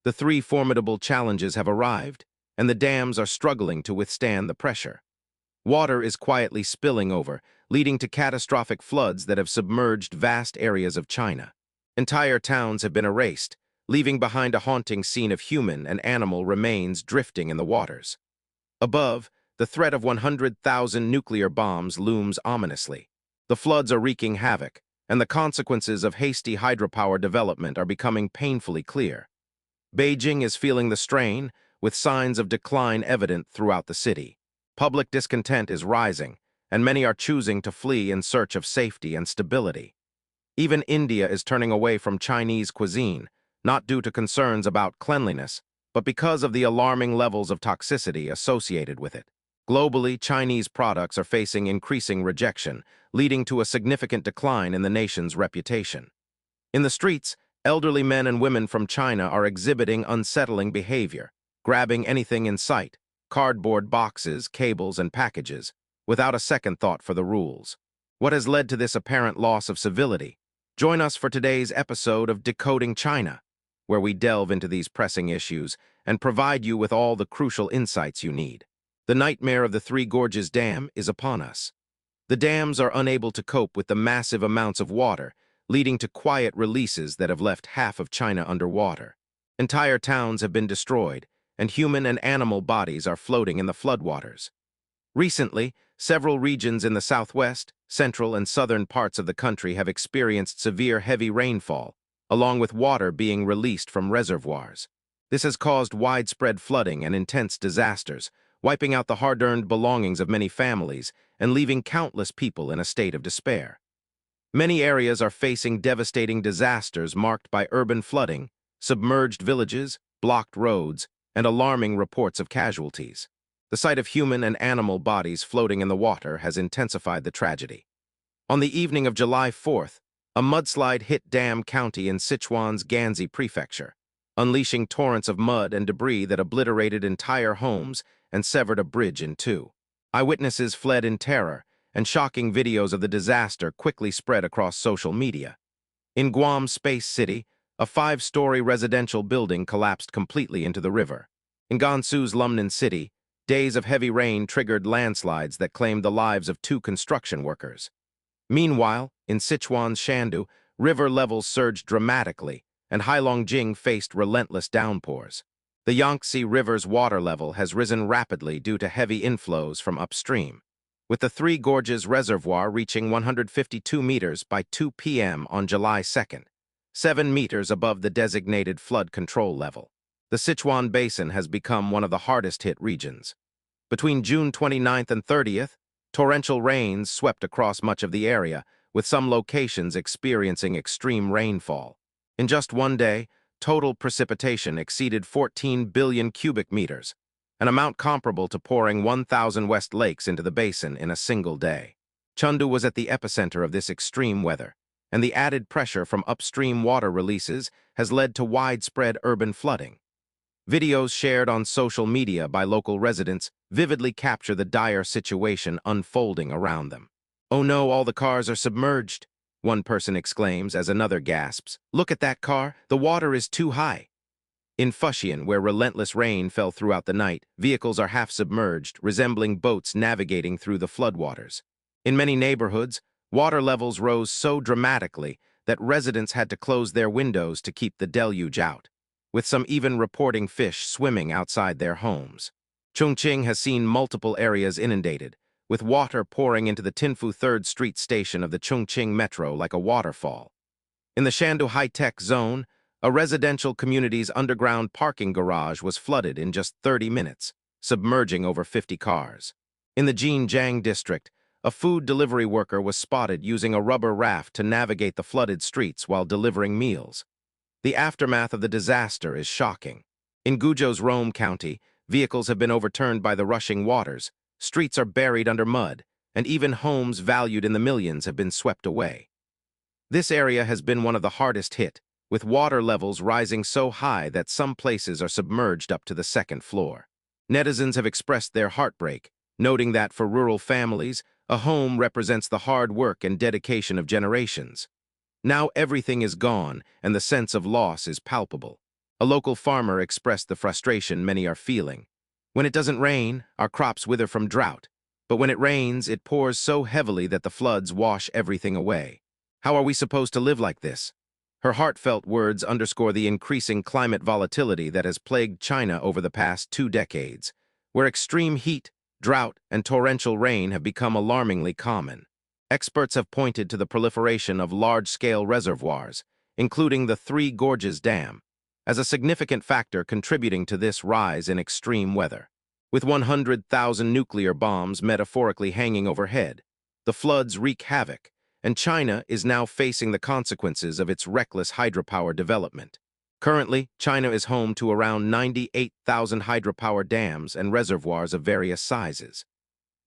The three formidable challenges have arrived, and the dams are struggling to withstand the pressure. Water is quietly spilling over, leading to catastrophic floods that have submerged vast areas of China. Entire towns have been erased, leaving behind a haunting scene of human and animal remains drifting in the waters. Above, the threat of 100,000 nuclear bombs looms ominously. The floods are wreaking havoc, and the consequences of hasty hydropower development are becoming painfully clear. Beijing is feeling the strain, with signs of decline evident throughout the city. Public discontent is rising, and many are choosing to flee in search of safety and stability. Even India is turning away from Chinese cuisine, not due to concerns about cleanliness, but because of the alarming levels of toxicity associated with it. Globally, Chinese products are facing increasing rejection, leading to a significant decline in the nation's reputation. In the streets, elderly men and women from China are exhibiting unsettling behavior, grabbing anything in sight, cardboard boxes, cables, and packages, without a second thought for the rules. What has led to this apparent loss of civility? Join us for today's episode of Decoding China, where we delve into these pressing issues and provide you with all the crucial insights you need. The nightmare of the Three Gorges Dam is upon us. The dams are unable to cope with the massive amounts of water, leading to quiet releases that have left half of China underwater. Entire towns have been destroyed, and human and animal bodies are floating in the floodwaters. Recently, several regions in the southwest, central, and southern parts of the country have experienced severe heavy rainfall, along with water being released from reservoirs. This has caused widespread flooding and intense disasters, wiping out the hard-earned belongings of many families and leaving countless people in a state of despair. Many areas are facing devastating disasters marked by urban flooding, submerged villages, blocked roads, and alarming reports of casualties. The sight of human and animal bodies floating in the water has intensified the tragedy. On the evening of July 4th, a mudslide hit Dam County in Sichuan's Ganzi Prefecture, unleashing torrents of mud and debris that obliterated entire homes and severed a bridge in two. Eyewitnesses fled in terror, and shocking videos of the disaster quickly spread across social media. In Guam's Space City, a 5-story residential building collapsed completely into the river. In Gansu's Lumnan City, days of heavy rain triggered landslides that claimed the lives of 2 construction workers. Meanwhile, in Sichuan's Shandu, river levels surged dramatically, and Heilongjiang faced relentless downpours. The Yangtze River's water level has risen rapidly due to heavy inflows from upstream, with the Three Gorges Reservoir reaching 152 meters by 2 p.m. on July 2nd, 7 meters above the designated flood control level. The Sichuan Basin has become one of the hardest-hit regions. Between June 29th and 30th, torrential rains swept across much of the area, with some locations experiencing extreme rainfall. In just one day, total precipitation exceeded 14 billion cubic meters, an amount comparable to pouring 1,000 West Lakes into the basin in a single day. Chengdu was at the epicenter of this extreme weather, and the added pressure from upstream water releases has led to widespread urban flooding. Videos shared on social media by local residents vividly capture the dire situation unfolding around them. "Oh no, all the cars are submerged," one person exclaims as another gasps. "Look at that car, the water is too high." In Fujian, where relentless rain fell throughout the night, vehicles are half submerged, resembling boats navigating through the floodwaters. In many neighborhoods, water levels rose so dramatically that residents had to close their windows to keep the deluge out, with some even reporting fish swimming outside their homes. Chongqing has seen multiple areas inundated, with water pouring into the Tinfu 3rd Street station of the Chongqing Metro like a waterfall. In the Shandu high-tech zone, a residential community's underground parking garage was flooded in just 30 minutes, submerging over 50 cars. In the Jinjiang district, a food delivery worker was spotted using a rubber raft to navigate the flooded streets while delivering meals. The aftermath of the disaster is shocking. In Guizhou's Rome County, vehicles have been overturned by the rushing waters, streets are buried under mud, and even homes valued in the millions have been swept away. This area has been one of the hardest hit, with water levels rising so high that some places are submerged up to the 2nd floor. Netizens have expressed their heartbreak, noting that for rural families, a home represents the hard work and dedication of generations. Now everything is gone, and the sense of loss is palpable. A local farmer expressed the frustration many are feeling. When it doesn't rain, our crops wither from drought. But when it rains, it pours so heavily that the floods wash everything away. How are we supposed to live like this? Her heartfelt words underscore the increasing climate volatility that has plagued China over the past 2 decades, where extreme heat, drought, and torrential rain have become alarmingly common. Experts have pointed to the proliferation of large-scale reservoirs, including the Three Gorges Dam, as a significant factor contributing to this rise in extreme weather. With 100,000 nuclear bombs metaphorically hanging overhead, the floods wreak havoc, and China is now facing the consequences of its reckless hydropower development. Currently, China is home to around 98,000 hydropower dams and reservoirs of various sizes.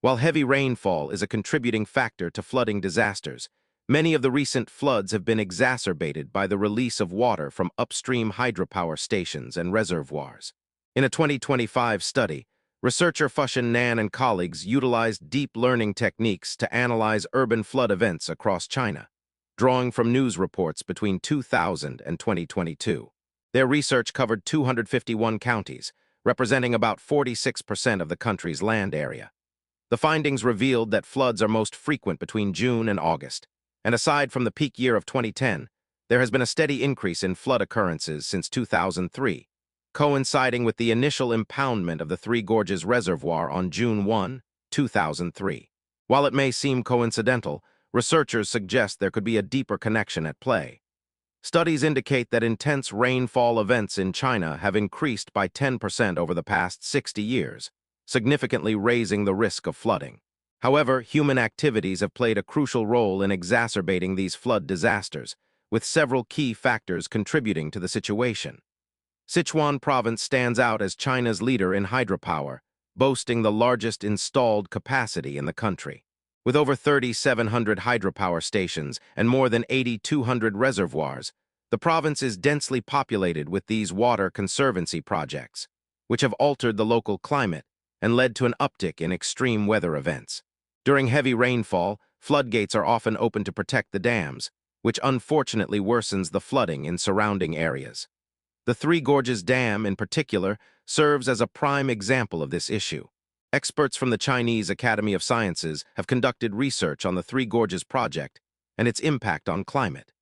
While heavy rainfall is a contributing factor to flooding disasters, many of the recent floods have been exacerbated by the release of water from upstream hydropower stations and reservoirs. In a 2025 study, researcher Fushan Nan and colleagues utilized deep learning techniques to analyze urban flood events across China, drawing from news reports between 2000 and 2022. Their research covered 251 counties, representing about 46% of the country's land area. The findings revealed that floods are most frequent between June and August, and aside from the peak year of 2010, there has been a steady increase in flood occurrences since 2003, coinciding with the initial impoundment of the Three Gorges Reservoir on June 1, 2003. While it may seem coincidental, researchers suggest there could be a deeper connection at play. Studies indicate that intense rainfall events in China have increased by 10% over the past 60 years, significantly raising the risk of flooding. However, human activities have played a crucial role in exacerbating these flood disasters, with several key factors contributing to the situation. Sichuan province stands out as China's leader in hydropower, boasting the largest installed capacity in the country. With over 3,700 hydropower stations and more than 8,200 reservoirs, the province is densely populated with these water conservancy projects, which have altered the local climate and led to an uptick in extreme weather events. During heavy rainfall, floodgates are often open to protect the dams, which unfortunately worsens the flooding in surrounding areas. The Three Gorges Dam, in particular, serves as a prime example of this issue. Experts from the Chinese Academy of Sciences have conducted research on the Three Gorges project and its impact on climate.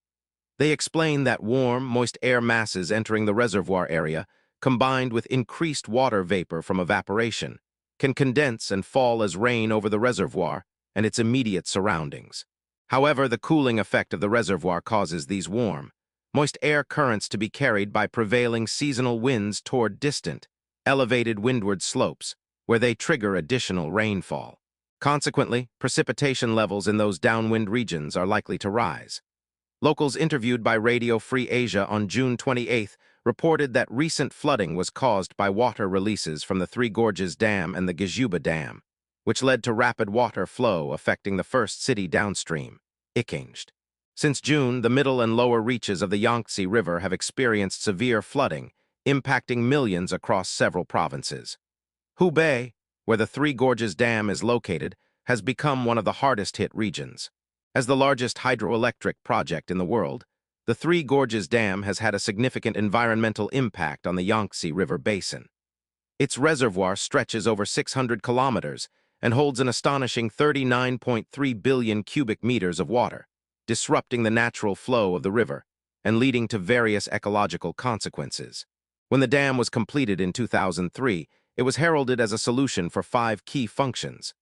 They explain that warm, moist air masses entering the reservoir area, combined with increased water vapor from evaporation, can condense and fall as rain over the reservoir and its immediate surroundings. However, the cooling effect of the reservoir causes these warm, moist air currents to be carried by prevailing seasonal winds toward distant, elevated windward slopes, where they trigger additional rainfall. Consequently, precipitation levels in those downwind regions are likely to rise. Locals interviewed by Radio Free Asia on June 28 reported that recent flooding was caused by water releases from the Three Gorges Dam and the Guizhou Dam, which led to rapid water flow affecting the first city downstream, Ikanged. Since June, the middle and lower reaches of the Yangtze River have experienced severe flooding, impacting millions across several provinces. Hubei, where the Three Gorges Dam is located, has become one of the hardest-hit regions. As the largest hydroelectric project in the world, the Three Gorges Dam has had a significant environmental impact on the Yangtze River basin. Its reservoir stretches over 600 kilometers and holds an astonishing 39.3 billion cubic meters of water, disrupting the natural flow of the river and leading to various ecological consequences. When the dam was completed in 2003, it was heralded as a solution for 5 key functions: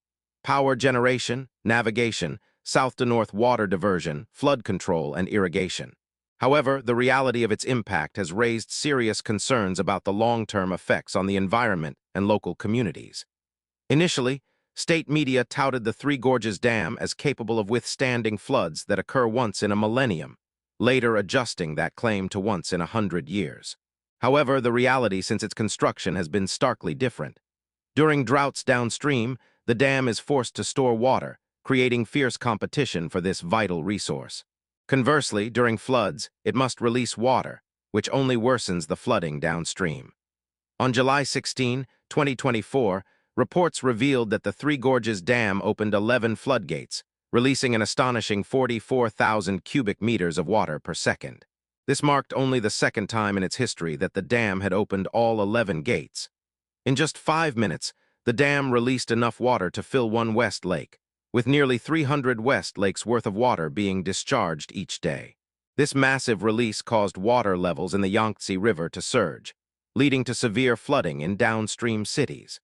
power generation, navigation, south-to-north water diversion, flood control, and irrigation. However, the reality of its impact has raised serious concerns about the long-term effects on the environment and local communities. Initially, state media touted the Three Gorges Dam as capable of withstanding floods that occur once in a millennium, later adjusting that claim to once in 100 years. However, the reality since its construction has been starkly different. During droughts downstream, the dam is forced to store water, creating fierce competition for this vital resource. Conversely, during floods, it must release water, which only worsens the flooding downstream. On July 16, 2024, reports revealed that the Three Gorges Dam opened 11 floodgates, releasing an astonishing 44,000 cubic meters of water per second. This marked only the second time in its history that the dam had opened all 11 gates. In just 5 minutes, the dam released enough water to fill one West Lake, with nearly 300 West Lakes worth of water being discharged each day. This massive release caused water levels in the Yangtze River to surge, leading to severe flooding in downstream cities.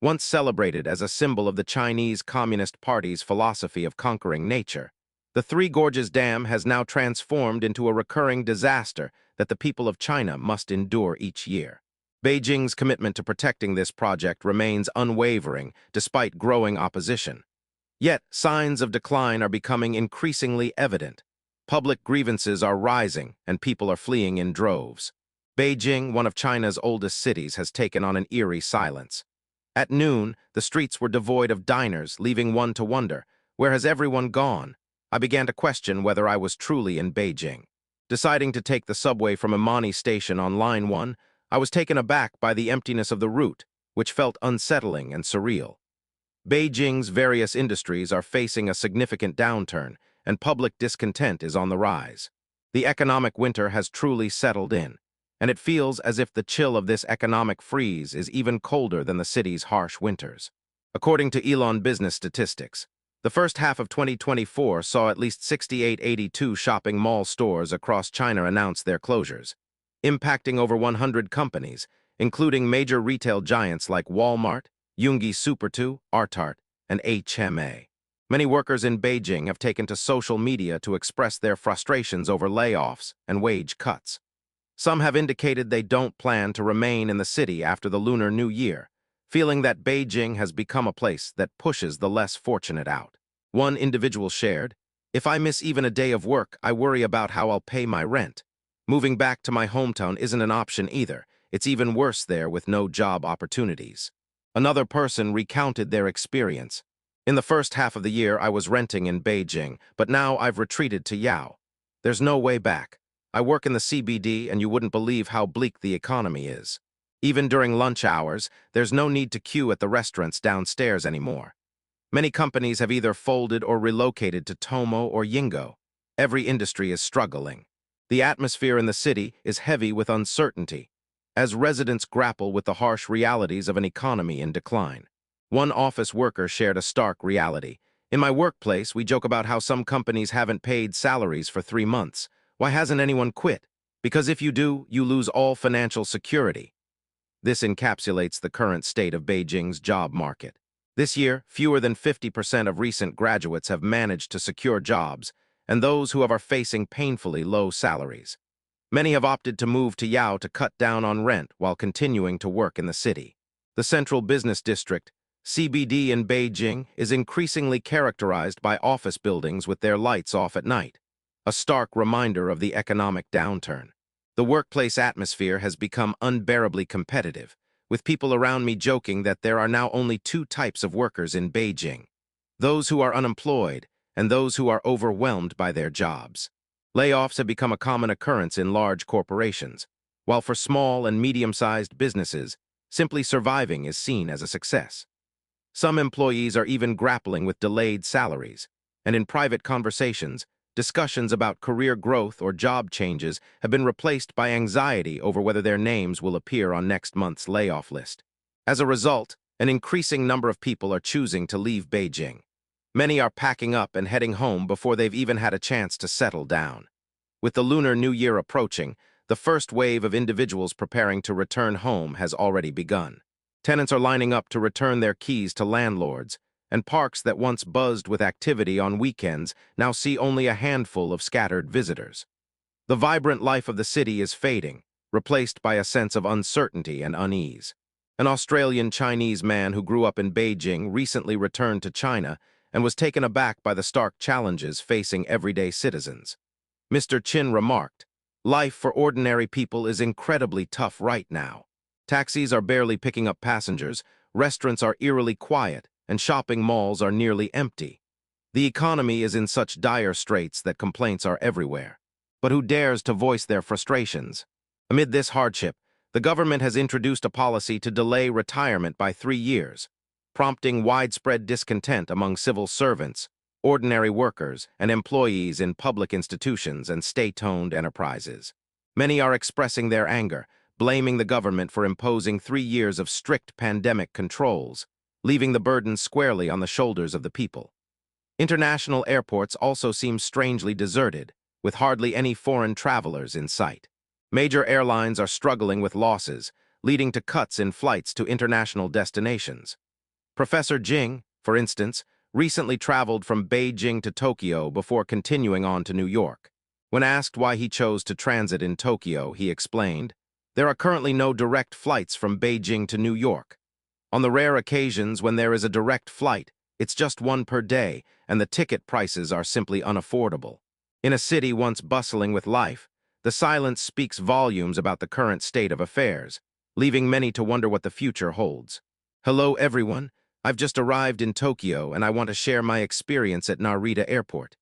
Once celebrated as a symbol of the Chinese Communist Party's philosophy of conquering nature, the Three Gorges Dam has now transformed into a recurring disaster that the people of China must endure each year. Beijing's commitment to protecting this project remains unwavering despite growing opposition. Yet, signs of decline are becoming increasingly evident. Public grievances are rising and people are fleeing in droves. Beijing, one of China's oldest cities, has taken on an eerie silence. At noon, the streets were devoid of diners, leaving one to wonder, where has everyone gone? I began to question whether I was truly in Beijing. Deciding to take the subway from Imani Station on Line 1, I was taken aback by the emptiness of the route, which felt unsettling and surreal. Beijing's various industries are facing a significant downturn, and public discontent is on the rise. The economic winter has truly settled in, and it feels as if the chill of this economic freeze is even colder than the city's harsh winters. According to Elon Business Statistics, the first half of 2024 saw at least 6882 shopping mall stores across China announce their closures, impacting over 100 companies, including major retail giants like Walmart, Yungi Supertu, Artart, and HMA. Many workers in Beijing have taken to social media to express their frustrations over layoffs and wage cuts. Some have indicated they don't plan to remain in the city after the Lunar New Year, feeling that Beijing has become a place that pushes the less fortunate out. One individual shared, "If I miss even a day of work, I worry about how I'll pay my rent. Moving back to my hometown isn't an option either. It's even worse there with no job opportunities." Another person recounted their experience. "In the first half of the year, I was renting in Beijing, but now I've retreated to Yao. There's no way back. I work in the CBD, and you wouldn't believe how bleak the economy is. Even during lunch hours, there's no need to queue at the restaurants downstairs anymore. Many companies have either folded or relocated to Tomo or Yingo. Every industry is struggling. The atmosphere in the city is heavy with uncertainty, as residents grapple with the harsh realities of an economy in decline." One office worker shared a stark reality. "In my workplace, we joke about how some companies haven't paid salaries for 3 months. Why hasn't anyone quit? Because if you do, you lose all financial security." This encapsulates the current state of Beijing's job market. This year, fewer than 50% of recent graduates have managed to secure jobs, and those who are facing painfully low salaries. Many have opted to move to Yao to cut down on rent while continuing to work in the city. The Central Business District, CBD in Beijing, is increasingly characterized by office buildings with their lights off at night, a stark reminder of the economic downturn. The workplace atmosphere has become unbearably competitive, with people around me joking that there are now only 2 types of workers in Beijing: those who are unemployed and those who are overwhelmed by their jobs. Layoffs have become a common occurrence in large corporations, while for small and medium-sized businesses, simply surviving is seen as a success. Some employees are even grappling with delayed salaries, and in private conversations, discussions about career growth or job changes have been replaced by anxiety over whether their names will appear on next month's layoff list. As a result, an increasing number of people are choosing to leave Beijing. Many are packing up and heading home before they've even had a chance to settle down. With the Lunar New Year approaching, the first wave of individuals preparing to return home has already begun. Tenants are lining up to return their keys to landlords, and parks that once buzzed with activity on weekends now see only a handful of scattered visitors. The vibrant life of the city is fading, replaced by a sense of uncertainty and unease. An Australian-Chinese man who grew up in Beijing recently returned to China and was taken aback by the stark challenges facing everyday citizens. Mr. Chin remarked, "Life for ordinary people is incredibly tough right now. Taxis are barely picking up passengers, restaurants are eerily quiet, and shopping malls are nearly empty. The economy is in such dire straits that complaints are everywhere. But who dares to voice their frustrations?" Amid this hardship, the government has introduced a policy to delay retirement by 3 years, prompting widespread discontent among civil servants, ordinary workers, and employees in public institutions and state-owned enterprises. Many are expressing their anger, blaming the government for imposing 3 years of strict pandemic controls, leaving the burden squarely on the shoulders of the people. International airports also seem strangely deserted, with hardly any foreign travelers in sight. Major airlines are struggling with losses, leading to cuts in flights to international destinations. Professor Jing, for instance, recently traveled from Beijing to Tokyo before continuing on to New York. When asked why he chose to transit in Tokyo, he explained, "There are currently no direct flights from Beijing to New York. On the rare occasions when there is a direct flight, it's just one per day, and the ticket prices are simply unaffordable." In a city once bustling with life, the silence speaks volumes about the current state of affairs, leaving many to wonder what the future holds. Hello everyone, I've just arrived in Tokyo and I want to share my experience at Narita Airport.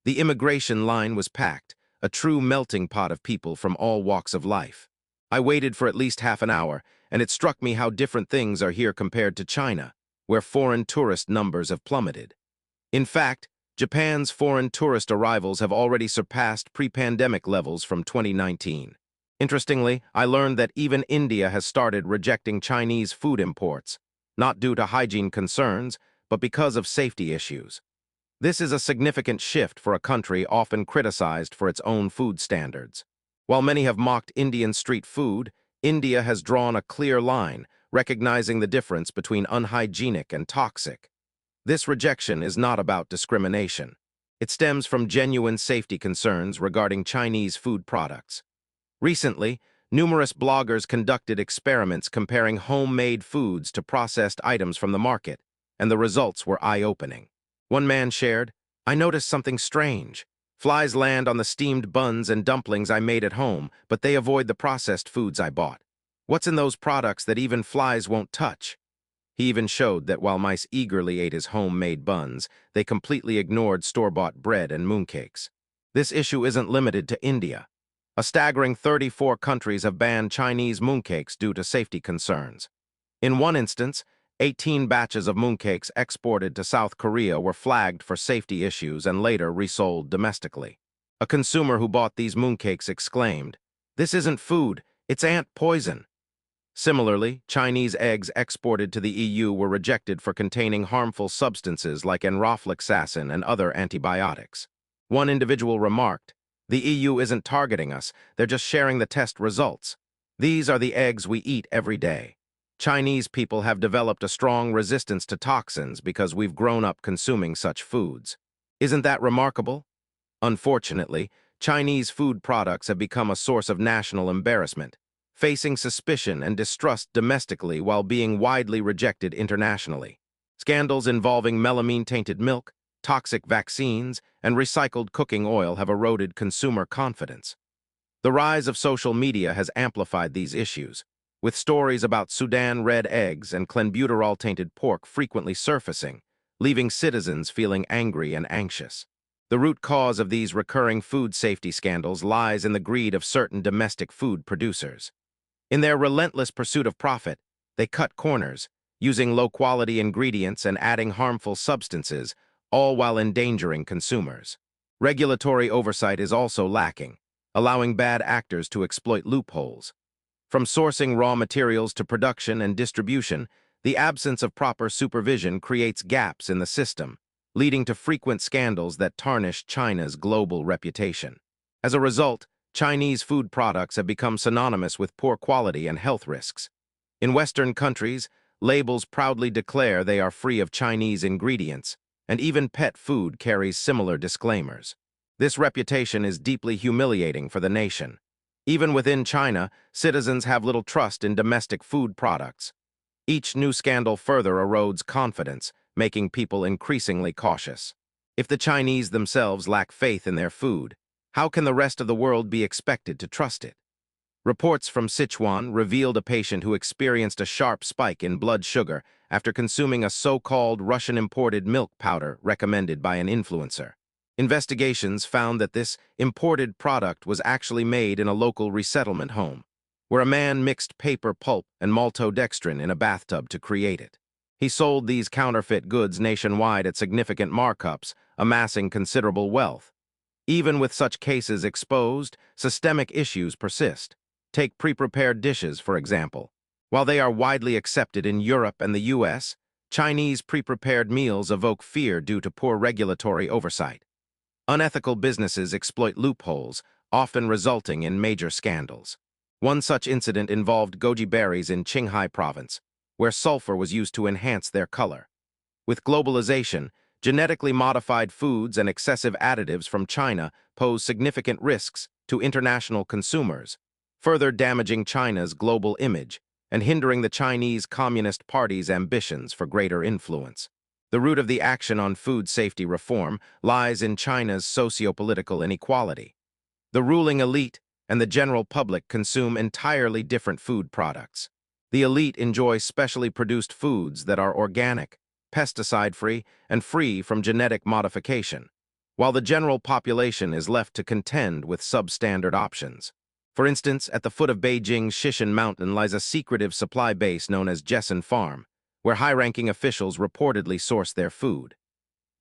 The immigration line was packed, a true melting pot of people from all walks of life. I waited for at least half an hour, and it struck me how different things are here compared to China, where foreign tourist numbers have plummeted. In fact, Japan's foreign tourist arrivals have already surpassed pre-pandemic levels from 2019. Interestingly, I learned that even India has started rejecting Chinese food imports, not due to hygiene concerns, but because of safety issues. This is a significant shift for a country often criticized for its own food standards. While many have mocked Indian street food, India has drawn a clear line, recognizing the difference between unhygienic and toxic. This rejection is not about discrimination. It stems from genuine safety concerns regarding Chinese food products. Recently, numerous bloggers conducted experiments comparing homemade foods to processed items from the market, and the results were eye-opening. One man shared, "I noticed something strange. Flies land on the steamed buns and dumplings I made at home, but they avoid the processed foods I bought. What's in those products that even flies won't touch?" He even showed that while mice eagerly ate his homemade buns, they completely ignored store-bought bread and mooncakes. This issue isn't limited to India. A staggering 34 countries have banned Chinese mooncakes due to safety concerns. In one instance, 18 batches of mooncakes exported to South Korea were flagged for safety issues and later resold domestically. A consumer who bought these mooncakes exclaimed, "This isn't food, it's ant poison." Similarly, Chinese eggs exported to the EU were rejected for containing harmful substances like enrofloxacin and other antibiotics. One individual remarked, "The EU isn't targeting us, they're just sharing the test results. These are the eggs we eat every day." Chinese people have developed a strong resistance to toxins because we've grown up consuming such foods. Isn't that remarkable? Unfortunately, Chinese food products have become a source of national embarrassment, facing suspicion and distrust domestically while being widely rejected internationally. Scandals involving melamine-tainted milk, toxic vaccines, and recycled cooking oil have eroded consumer confidence. The rise of social media has amplified these issues, with stories about Sudan red eggs and clenbuterol-tainted pork frequently surfacing, leaving citizens feeling angry and anxious. The root cause of these recurring food safety scandals lies in the greed of certain domestic food producers. In their relentless pursuit of profit, they cut corners, using low-quality ingredients and adding harmful substances, all while endangering consumers. Regulatory oversight is also lacking, allowing bad actors to exploit loopholes. From sourcing raw materials to production and distribution, the absence of proper supervision creates gaps in the system, leading to frequent scandals that tarnish China's global reputation. As a result, Chinese food products have become synonymous with poor quality and health risks. In Western countries, labels proudly declare they are free of Chinese ingredients, and even pet food carries similar disclaimers. This reputation is deeply humiliating for the nation. Even within China, citizens have little trust in domestic food products. Each new scandal further erodes confidence, making people increasingly cautious. If the Chinese themselves lack faith in their food, how can the rest of the world be expected to trust it? Reports from Sichuan revealed a patient who experienced a sharp spike in blood sugar after consuming a so-called Russian-imported milk powder recommended by an influencer. Investigations found that this imported product was actually made in a local resettlement home, where a man mixed paper pulp and maltodextrin in a bathtub to create it. He sold these counterfeit goods nationwide at significant markups, amassing considerable wealth. Even with such cases exposed, systemic issues persist. Take pre-prepared dishes, for example. While they are widely accepted in Europe and the US, Chinese pre-prepared meals evoke fear due to poor regulatory oversight. Unethical businesses exploit loopholes, often resulting in major scandals. One such incident involved goji berries in Qinghai province, where sulfur was used to enhance their color. With globalization, genetically modified foods and excessive additives from China pose significant risks to international consumers, further damaging China's global image and hindering the Chinese Communist Party's ambitions for greater influence. The root of the action on food safety reform lies in China's socio-political inequality. The ruling elite and the general public consume entirely different food products. The elite enjoy specially produced foods that are organic, pesticide-free, and free from genetic modification, while the general population is left to contend with substandard options. For instance, at the foot of Beijing's Shishan Mountain lies a secretive supply base known as Jessen Farm, where high-ranking officials reportedly source their food.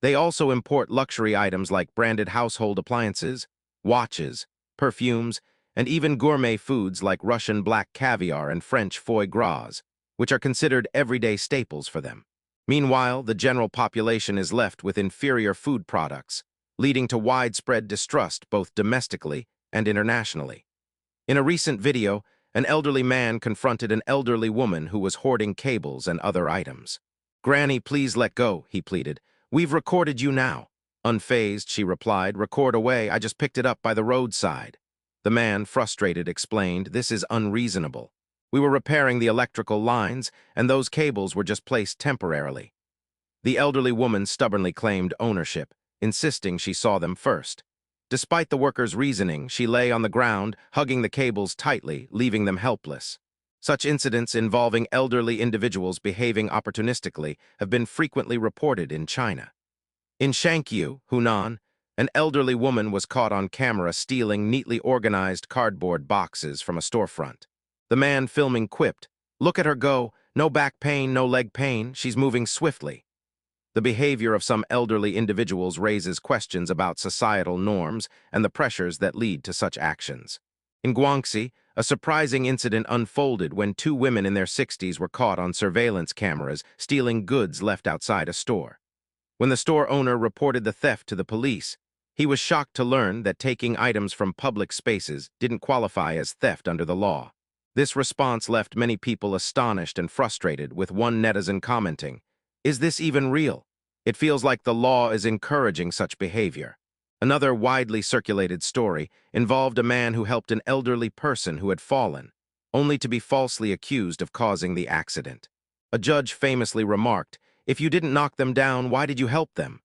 They also import luxury items like branded household appliances, watches, perfumes, and even gourmet foods like Russian black caviar and French foie gras, which are considered everyday staples for them. Meanwhile, the general population is left with inferior food products, leading to widespread distrust both domestically and internationally. In a recent video, an elderly man confronted an elderly woman who was hoarding cables and other items. "Granny, please let go," he pleaded. "We've recorded you now." Unfazed, she replied, "Record away, I just picked it up by the roadside." The man, frustrated, explained, "This is unreasonable. We were repairing the electrical lines, and those cables were just placed temporarily." The elderly woman stubbornly claimed ownership, insisting she saw them first. Despite the worker's reasoning, she lay on the ground, hugging the cables tightly, leaving them helpless. Such incidents involving elderly individuals behaving opportunistically have been frequently reported in China. In Shangqiu, Hunan, an elderly woman was caught on camera stealing neatly organized cardboard boxes from a storefront. The man filming quipped, "Look at her go, no back pain, no leg pain, she's moving swiftly." The behavior of some elderly individuals raises questions about societal norms and the pressures that lead to such actions. In Guangxi, a surprising incident unfolded when two women in their 60s were caught on surveillance cameras stealing goods left outside a store. When the store owner reported the theft to the police, he was shocked to learn that taking items from public spaces didn't qualify as theft under the law. This response left many people astonished and frustrated, with one netizen commenting, "Is this even real? It feels like the law is encouraging such behavior." Another widely circulated story involved a man who helped an elderly person who had fallen, only to be falsely accused of causing the accident. A judge famously remarked, "If you didn't knock them down, why did you help them?"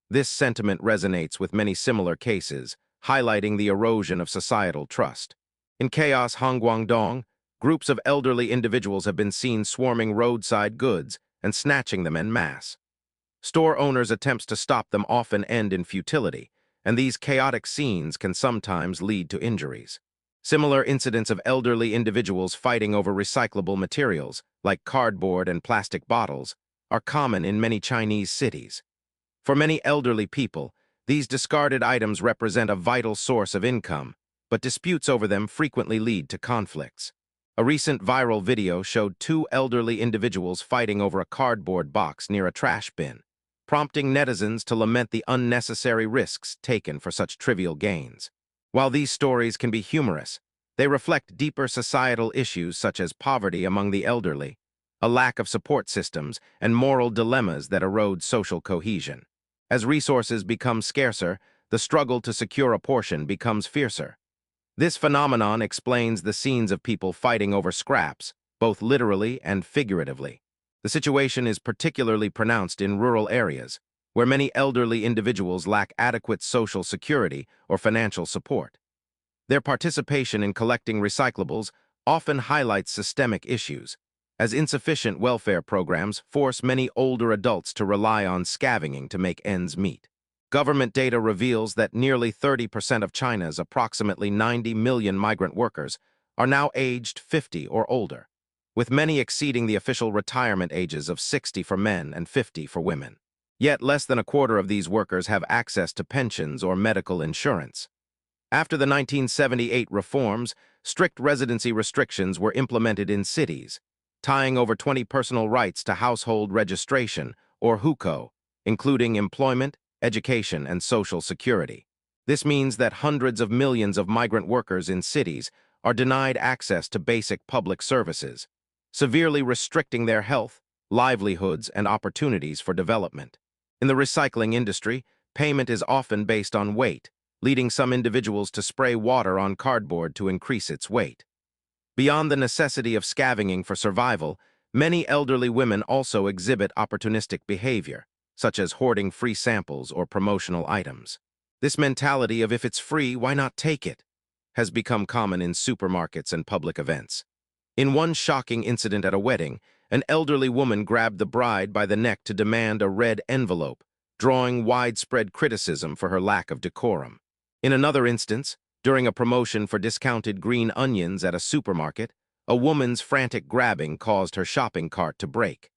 This sentiment resonates with many similar cases, highlighting the erosion of societal trust. In chaos Hongguangdong, groups of elderly individuals have been seen swarming roadside goods and snatching them en masse. Store owners' attempts to stop them often end in futility, and these chaotic scenes can sometimes lead to injuries. Similar incidents of elderly individuals fighting over recyclable materials, like cardboard and plastic bottles, are common in many Chinese cities. For many elderly people, these discarded items represent a vital source of income, but disputes over them frequently lead to conflicts. A recent viral video showed two elderly individuals fighting over a cardboard box near a trash bin, prompting netizens to lament the unnecessary risks taken for such trivial gains. While these stories can be humorous, they reflect deeper societal issues such as poverty among the elderly, a lack of support systems, and moral dilemmas that erode social cohesion. As resources become scarcer, the struggle to secure a portion becomes fiercer. This phenomenon explains the scenes of people fighting over scraps, both literally and figuratively. The situation is particularly pronounced in rural areas, where many elderly individuals lack adequate social security or financial support. Their participation in collecting recyclables often highlights systemic issues, as insufficient welfare programs force many older adults to rely on scavenging to make ends meet. Government data reveals that nearly 30% of China's approximately 90 million migrant workers are now aged 50 or older. with many exceeding the official retirement ages of 60 for men and 50 for women. Yet less than a quarter of these workers have access to pensions or medical insurance. After the 1978 reforms, strict residency restrictions were implemented in cities, tying over 20 personal rights to household registration, or hukou, including employment, education, and social security. This means that hundreds of millions of migrant workers in cities are denied access to basic public services, severely restricting their health, livelihoods, and opportunities for development. In the recycling industry, payment is often based on weight, leading some individuals to spray water on cardboard to increase its weight. Beyond the necessity of scavenging for survival, many elderly women also exhibit opportunistic behavior, such as hoarding free samples or promotional items. This mentality of if it's free, why not take it, has become common in supermarkets and public events. In one shocking incident at a wedding, an elderly woman grabbed the bride by the neck to demand a red envelope, drawing widespread criticism for her lack of decorum. In another instance, during a promotion for discounted green onions at a supermarket, a woman's frantic grabbing caused her shopping cart to break.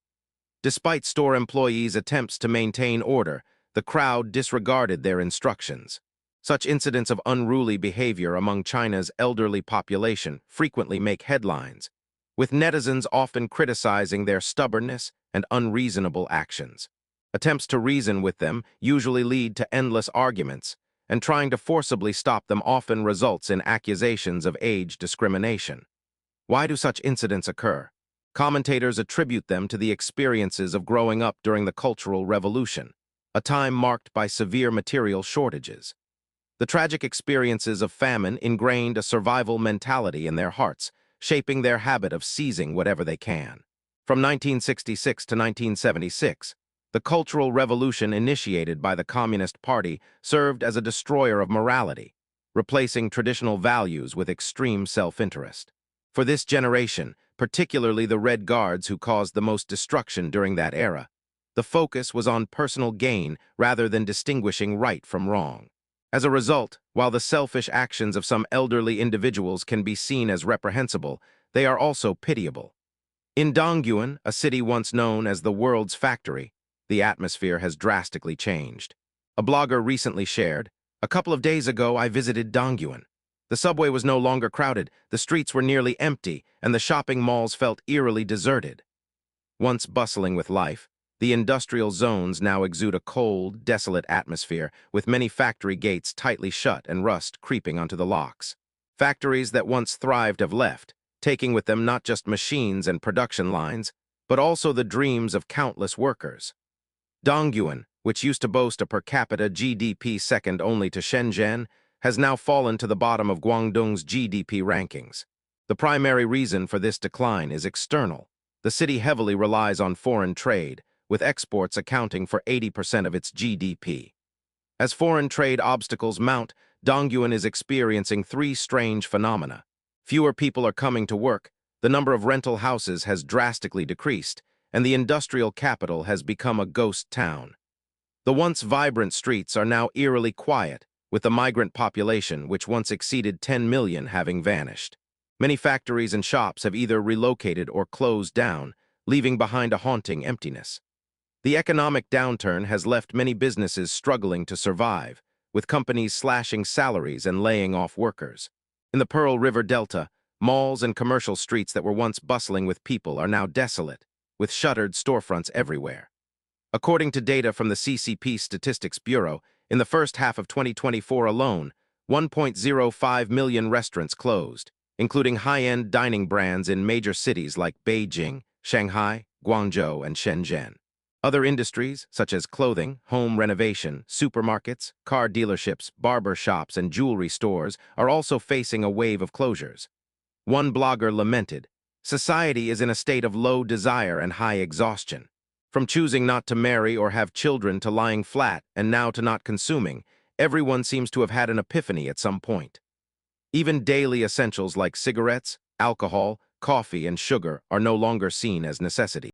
Despite store employees' attempts to maintain order, the crowd disregarded their instructions. Such incidents of unruly behavior among China's elderly population frequently make headlines, with netizens often criticizing their stubbornness and unreasonable actions. Attempts to reason with them usually lead to endless arguments, and trying to forcibly stop them often results in accusations of age discrimination. Why do such incidents occur? Commentators attribute them to the experiences of growing up during the Cultural Revolution, a time marked by severe material shortages. The tragic experiences of famine ingrained a survival mentality in their hearts, shaping their habit of seizing whatever they can. From 1966 to 1976, the Cultural Revolution initiated by the Communist Party served as a destroyer of morality, replacing traditional values with extreme self-interest. For this generation, particularly the Red Guards who caused the most destruction during that era, the focus was on personal gain rather than distinguishing right from wrong. As a result, while the selfish actions of some elderly individuals can be seen as reprehensible, they are also pitiable. In Dongyuan, a city once known as the world's factory, the atmosphere has drastically changed. A blogger recently shared, "A couple of days ago I visited Dongyuan. The subway was no longer crowded, the streets were nearly empty, and the shopping malls felt eerily deserted." Once bustling with life, the industrial zones now exude a cold, desolate atmosphere, with many factory gates tightly shut and rust creeping onto the locks. Factories that once thrived have left, taking with them not just machines and production lines, but also the dreams of countless workers. Dongyuan, which used to boast a per capita GDP second only to Shenzhen, has now fallen to the bottom of Guangdong's GDP rankings. The primary reason for this decline is external. The city heavily relies on foreign trade, with exports accounting for 80% of its GDP. As foreign trade obstacles mount, Dongyuan is experiencing three strange phenomena. Fewer people are coming to work, the number of rental houses has drastically decreased, and the industrial capital has become a ghost town. The once vibrant streets are now eerily quiet, with the migrant population, which once exceeded 10 million, having vanished. Many factories and shops have either relocated or closed down, leaving behind a haunting emptiness. The economic downturn has left many businesses struggling to survive, with companies slashing salaries and laying off workers. In the Pearl River Delta, malls and commercial streets that were once bustling with people are now desolate, with shuttered storefronts everywhere. According to data from the CCP Statistics Bureau, in the first half of 2024 alone, 1.05 million restaurants closed, including high-end dining brands in major cities like Beijing, Shanghai, Guangzhou, and Shenzhen. Other industries, such as clothing, home renovation, supermarkets, car dealerships, barber shops, and jewelry stores, are also facing a wave of closures. One blogger lamented, "Society is in a state of low desire and high exhaustion. From choosing not to marry or have children to lying flat and now to not consuming, everyone seems to have had an epiphany at some point. Even daily essentials like cigarettes, alcohol, coffee, and sugar are no longer seen as necessities."